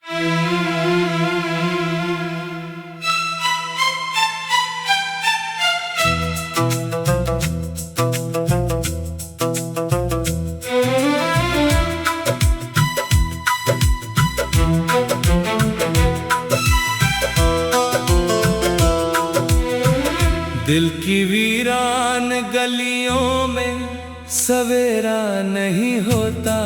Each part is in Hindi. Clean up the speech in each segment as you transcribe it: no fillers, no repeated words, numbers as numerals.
दिल की वीरान गलियों में सवेरा नहीं होता,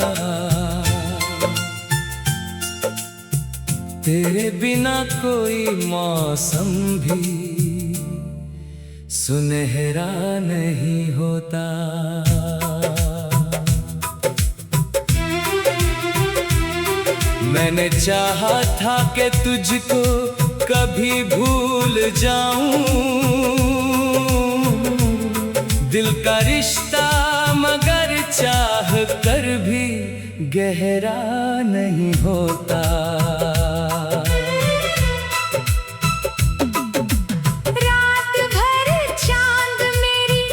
तेरे बिना कोई मौसम भी सुनहरा नहीं होता। मैंने चाहा था कि तुझको कभी भूल जाऊं, दिल का रिश्ता मगर चाह कर भी गहरा नहीं होता। रात भर चांद मेरी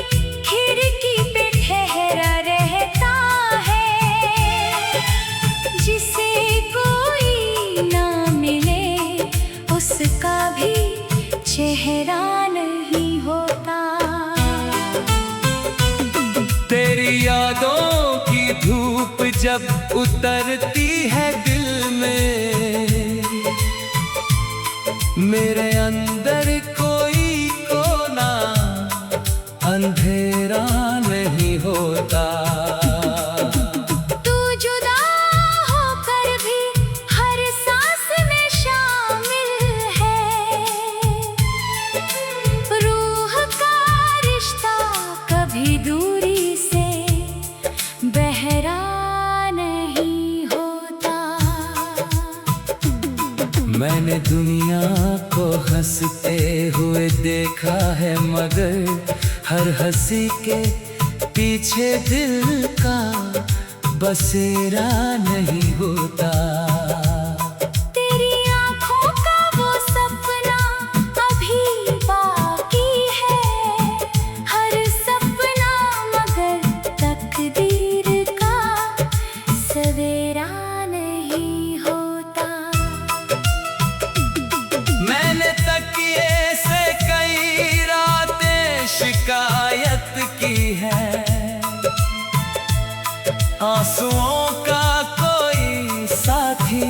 खिड़की पे ठहरा रहता है, जिसे कोई ना मिले उसका भी चेहरा नहीं होता। तेरी यादों की धूप जब उतरती है दिल में, मेरे अंदर कोई कोना अंधेरा नहीं होता। तू जुदा होकर भी हर सांस में शामिल है, रूह का रिश्ता कभी दूरी से बहरा नहीं होता। मैंने दुनिया को हंसते हुए देखा है, मगर हर हंसी के पीछे दिल का बसेरा नहीं होता। तेरी आँखों का वो सपना अभी बाकी है, हर सपना मगर तकदीर का सवेरा नहीं होता। मैंने तकिए से कई रातें शिकायत की है, आंसुओं का कोई साथी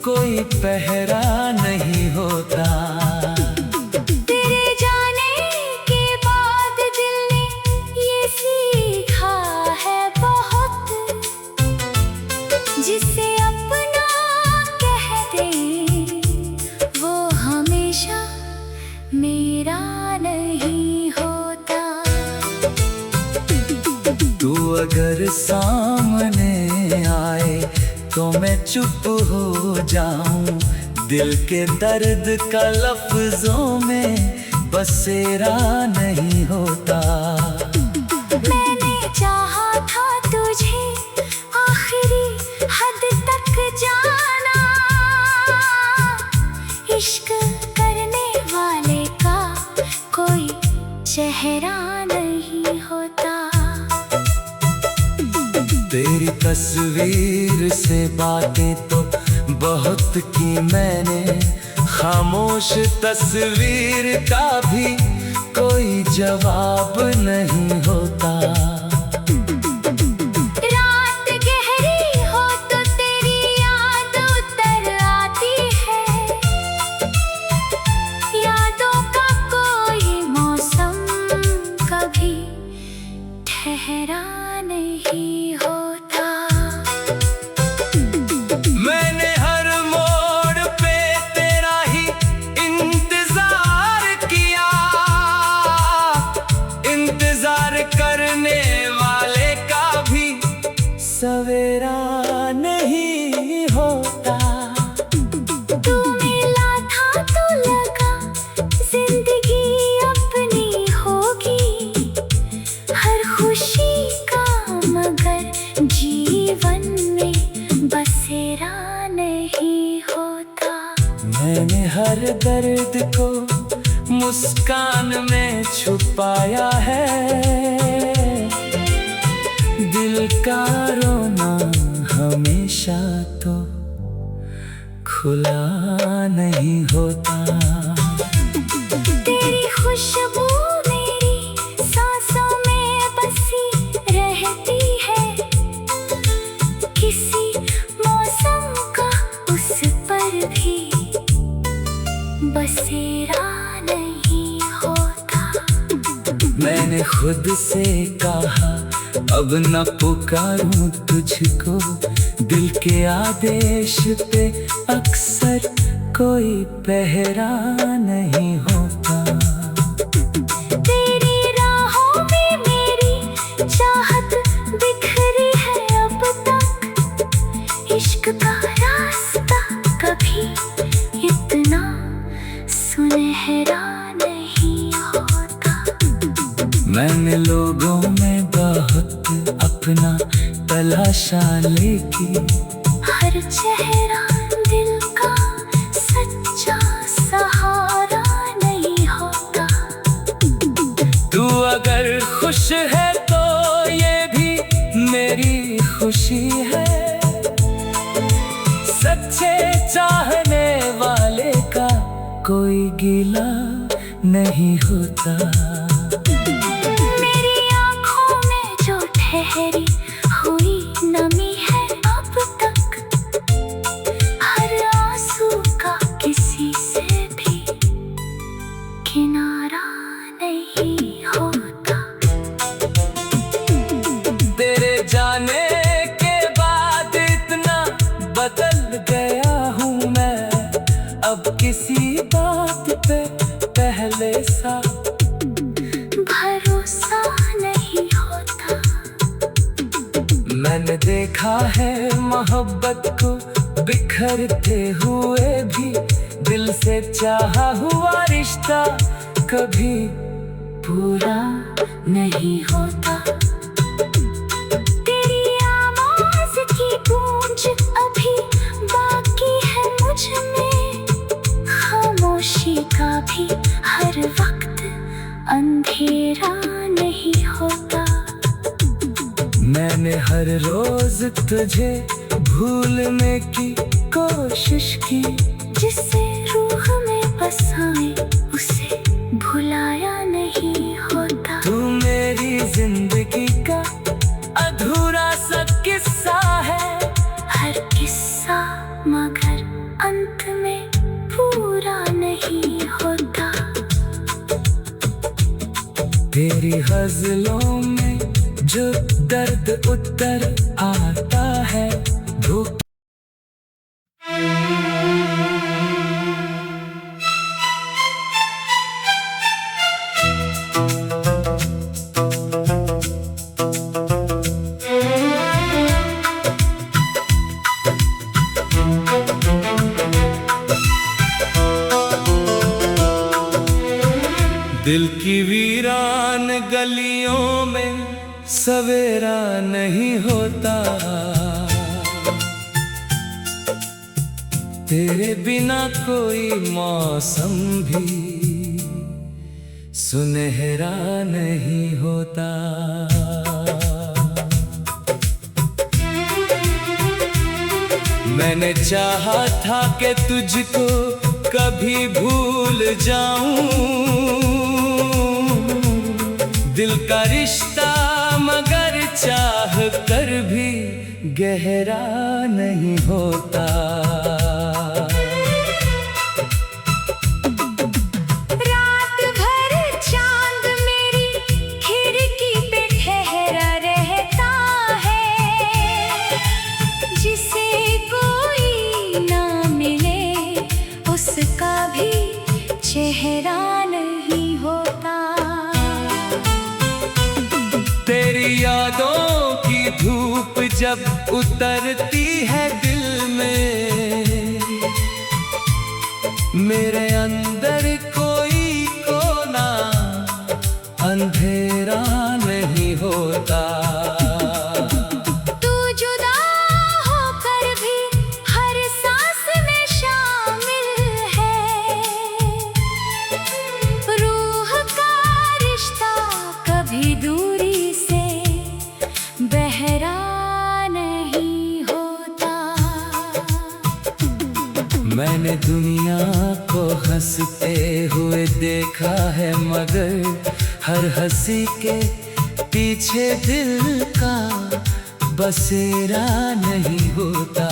कोई पहरा नहीं होता। तेरे जाने के बाद दिल ने ये सीखा है बहुत, जिसे अपना कह दे वो हमेशा मेरा नहीं होता। तू अगर सामने आए तो मैं चुप हो जाऊं, दिल के दर्द का लफ्जों में बसेरा नहीं होता। मैंने चाहा था तुझे आखिरी हद तक जाना, इश्क करने वाले का कोई चेहरा नहीं होता। तेरी तस्वीर से बातें तो बहुत की मैंने, खामोश तस्वीर का भी कोई जवाब नहीं होता। रात गहरी हो तो तेरी याद उतर आती है, यादों का कोई मौसम कभी ठहरा नहीं होता। मैंने हर मोड़ पे तेरा ही इंतजार किया, इंतजार करने वाले का भी सवेरा नहीं होता। तू मिला था तो लगा जिंदगी अपनी होगी, हर खुशी का मगर जीवन में बसेरा नहीं होता। मैंने हर दर्द को मुस्कान में छुपाया है, दिल का रोना हमेशा तो खुला नहीं होता। तेरी खुशबू मेरी सांसों में बसी रहती है, किसी मौसम का उस पर भी बसेरा नहीं होता। मैंने खुद से कहा अब न पुकारूं तुझको, दिल के आदेश पे अक्सर कोई पहरा नहीं होता। तेरी राहों में मेरी चाहत बिखरी है अब तक, इश्क का रास्ता कभी इतना सुनहरा नहीं होता। मैंने लोगों में बहुत अपना तलाशा, लेकिन हर चेहरा दिल का सच्चा सहारा नहीं होता। तू अगर खुश है तो ये भी मेरी खुशी है, सच्चे चाहने वाले का कोई गिला नहीं होता। मेरी आँखों में जो ठहरी हुई नमी है अब तक, हर आंसू का किसी से भी किनारा नहीं होता। तेरे जाने के बाद इतना बदल गया हूँ मैं, अब किसी बात पे पहले सा भरोसा नहीं होता। मैंने देखा है मोहब्बत को बिखरते हुए भी, दिल से चाहा हुआ रिश्ता कभी पूरा नहीं होता। तेरी आवाज की गूंज अभी बाकी है मुझ में, खामोशी का भी हर वक्त अंधेरा नहीं होता। मैंने हर रोज तुझे भूलने की कोशिश की, जिसे रूह में बसाए उसे भुलाया नहीं होता। तू मेरी जिंदगी का अधूरा सा किस्सा है, हर किस्सा मगर अंत में पूरा नहीं होता। तेरी गज़लों में जो दर्द उतर आता है, धूप दिल की वीरान गलियों में सवेरा नहीं होता। तेरे बिना कोई मौसम भी सुनहरा नहीं होता। मैंने चाहा था कि तुझको कभी भूल जाऊं, दिल का रिश्ता मगर चाह कर भी गहरा नहीं होता। रात भर चांद मेरी खिड़की पे ठहरा रहता है, जिसे कोई ना मिले उसका भी चेहरा नहीं होता। तेरी यादों की धूप जब उतरती है दिल में, मेरे अंदर कोई कोना अंधेरा नहीं होता। तू जुदा होकर भी हर सांस में शामिल है, रूह का रिश्ता कभी दूरी से बहरा नहीं होता। मैंने दुनिया को हंसते हुए देखा है, मगर हर हंसी के पीछे दिल का बसेरा नहीं होता।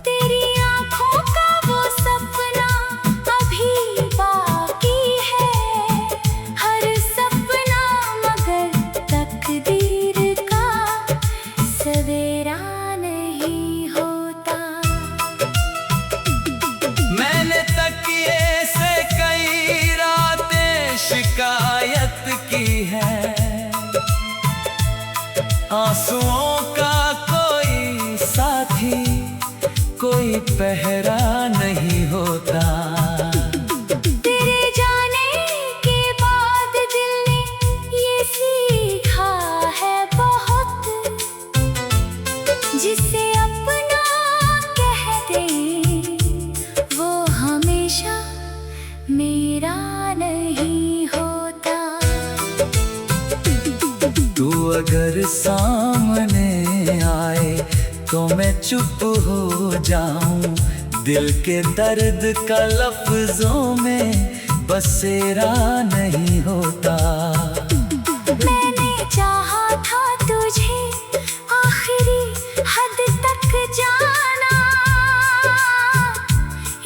तेरी आँखों का वो सपना अभी बाकी है, हर सपना मगर तकदीर का सवेरा नहीं होता। मैंने तकिए से कई रातें शिकायत की है, आंसुओं का कोई साथी, कोई पहरा नहीं होता। तेरे जाने के बाद दिल ने ये सीखा है बहुत, जिसे अपना कह दे वो हमेशा मेरा नहीं होता। तू अगर सामने आए तो मैं चुप हो जाऊं, दिल के दर्द का लफ्जों में बसेरा नहीं होता। मैंने चाहा था तुझे आखिरी हद तक जाना,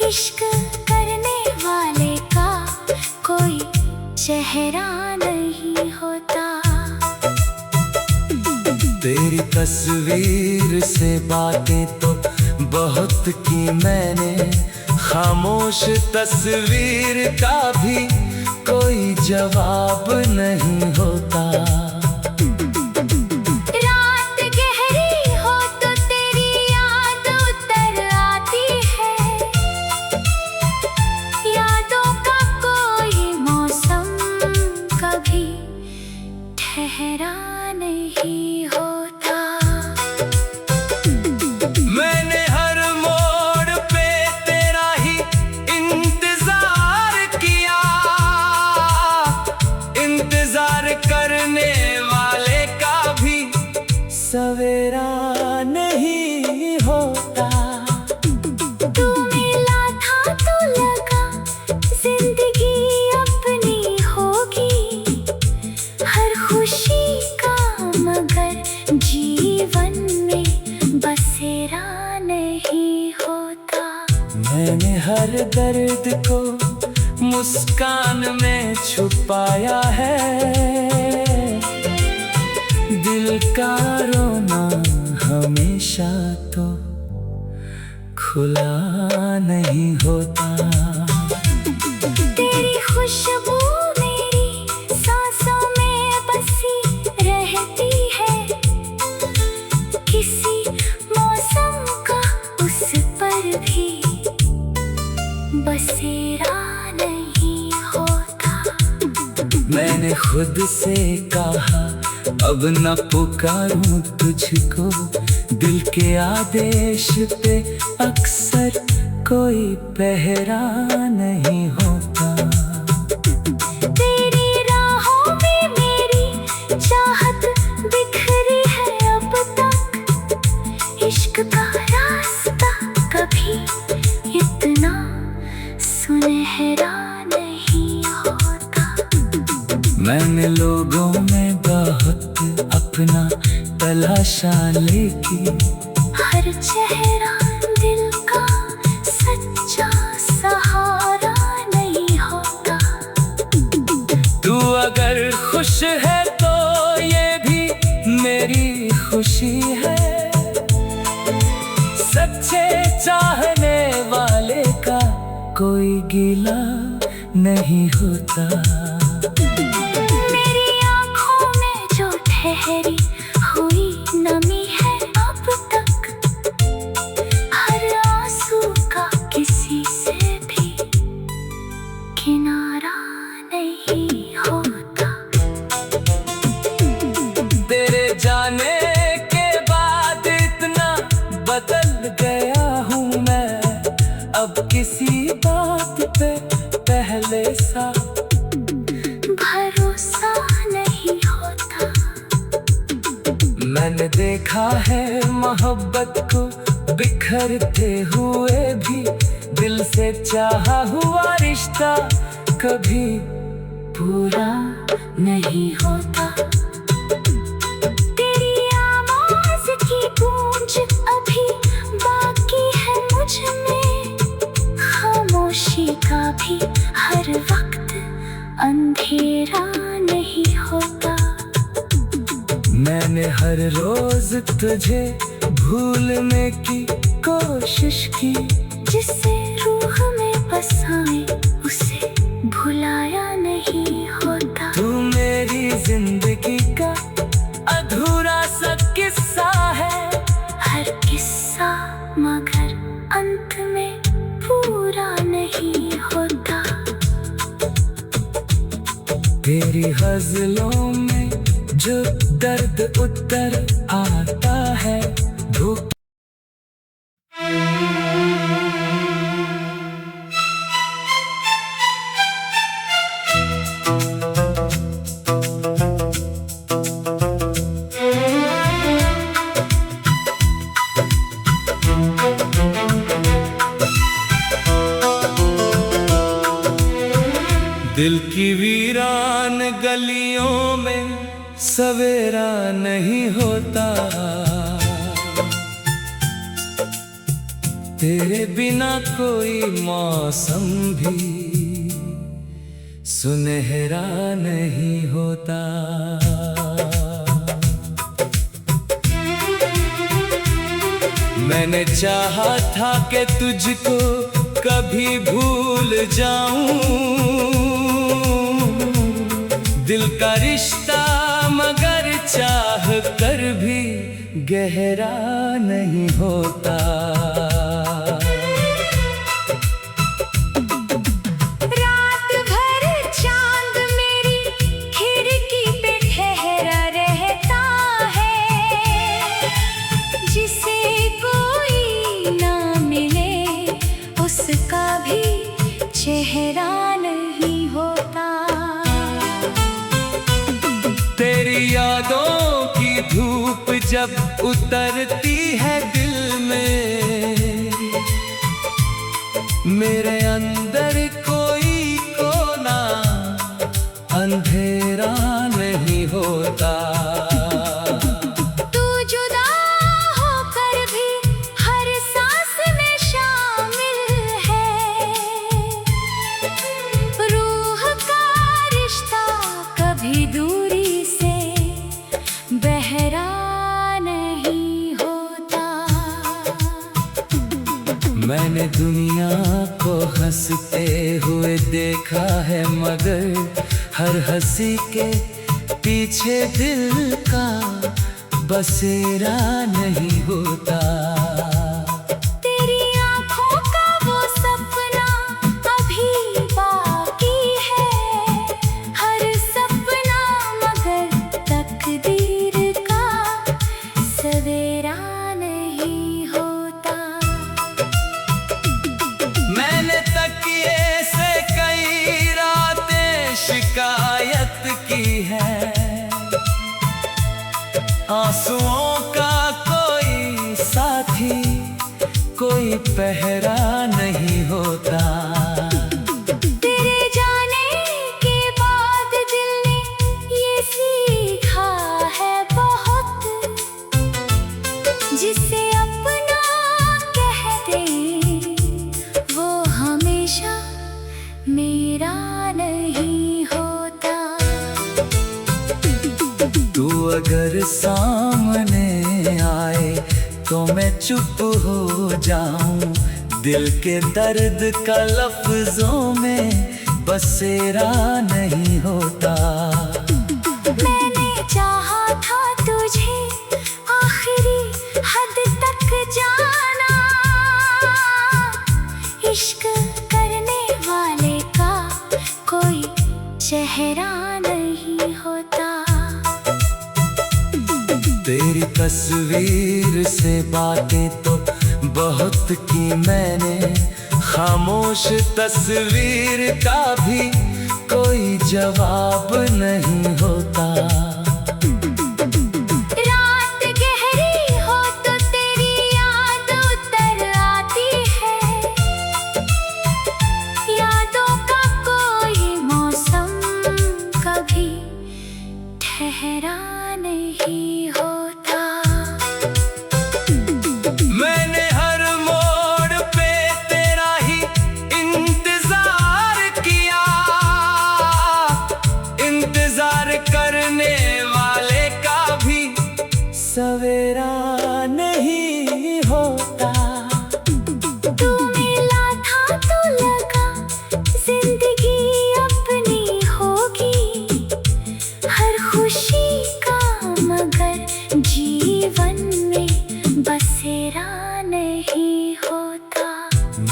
इश्क करने वाले का कोई चेहरा नहीं होता। तेरी तस्वीर से बातें तो बहुत की मैंने, खामोश तस्वीर का भी कोई जवाब नहीं होता। रात गहरी हो तो तेरी याद उतर आती है, यादों का कोई मौसम कभी ठहरा नहीं होता। मैंने हर मोड़ पे तेरा ही इंतजार किया, इंतजार करने वाले का भी सवेरा नहीं होता। तू मिला था तो लगा जिंदगी अपनी होगी, हर खुशी का मगर जीवन में बसेरा नहीं होता। मैंने हर दर्द को मुस्कान में छुपाया है, दिल का रोना हमेशा तो खुला नहीं होता। तेरी खुशबू मेरी सांसों में बसी रहती है, किसी मौसम का उस पर भी बसेरा नहीं होता। मैंने खुद से कहा अब न पुकारूं तुझको, दिल के आदेश पे अक्सर कोई पहरा नहीं होता। तेरी राहों में मेरी चाहत बिखरी है अब तक, इश्क का रास्ता कभी इतना सुनहरा नहीं होता। मैंने लोगों में बहुत अपना तलाशा, लेकिन हर चेहरा दिल का सच्चा सहारा नहीं होता। तू अगर खुश है तो ये भी मेरी खुशी है, सच्चे चाहने वाले का कोई गिला नहीं होता। मेरी आँखों में जो ठहरी हुई नमी है अब तक, हर आंसू का किसी से भी किनारा नहीं होता। तेरे जाने के बाद इतना बदल गया हूँ मैं, अब किसी बात पे पहले सा भरोसा नहीं होता। मैंने देखा है मोहब्बत को बिखरते हुए भी दिल से चाहा हुआ रिश्ता कभी पूरा नहीं होता। तेरी आवाज की गूंज अभी बाकी है मुझ में, खामोशी का भी हर वक्त अंधेरा नहीं होता। मैंने हर रोज तुझे भूलने की कोशिश की, जिसे रूह में बसाए उसे भुलाया नहीं होता। तू मेरी जिंदगी का अधूरा सा किस्सा है, हर किस्सा मगर अंत में पूरा नहीं होता। तेरी गज़लों में जो दर्द उतर आता है, धूप दिल की वीरान गलियों में सवेरा नहीं होता। तेरे बिना कोई मौसम भी सुनहरा नहीं होता। मैंने चाहा था कि तुझको कभी भूल जाऊं, दिल का रिश्ता मगर चाह कर भी गहरा नहीं होता। रात भर चांद मेरी खिड़की पे ठहरा रहता है, जिसे कोई ना मिले उसका भी चेहरा नहीं होता। तेरी यादों की धूप जब उतरती है दिल में, मेरे अंदर कोई कोना अंधेरा नहीं होता। तू जुदा होकर भी हर सांस में शामिल है, रूह का रिश्ता कभी दूरी से बहरा नहीं होता। मैंने दुनिया को हंसते हुए देखा है, मगर हर हंसी के पीछे दिल का बसेरा नहीं होता। तेरी आँखों का वो सपना अभी बाकी है, हर सपना मगर तकदीर का सवेरा नहीं होता। मैंने तकिए से कई रातें शिकायत की है, आंसुओं का कोई साथी कोई पहरा नहीं होता। तेरे जाने के बाद दिल ने ये सीखा है बहुत, जिसे अपना कह दे वो हमेशा मेरा नहीं होता। तू अगर सामने आए तो मैं चुप हो जाऊं, दिल के दर्द का लफ्जों में बसेरा नहीं होता। मैंने चाहा था तुझे आखिरी हद तक जाना, इश्क करने वाले का कोई चेहरा नहीं होता। तेरी तस्वीर से बातें तो बहुत की मैंने, खामोश तस्वीर का भी कोई जवाब नहीं होता। रात गहरी हो तो तेरी याद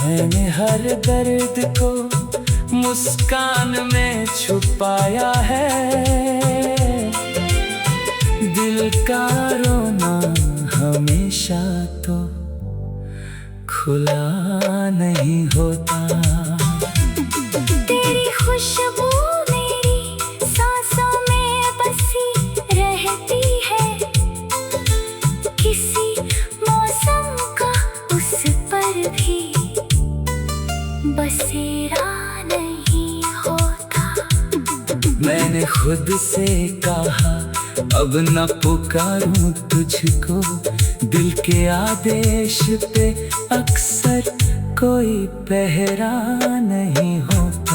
मैंने हर दर्द को मुस्कान में छुपाया है। दिल का रोना हमेशा तो खुला नहीं होता। तेरी खुशबू मेरी सांसों में बसी रहती है। किसी मौसम का उस पर भी बसेरा नहीं होता। मैंने खुद से कहा अब न पुकारूं तुझको, दिल के आदेश पे अक्सर कोई पहरा नहीं होता।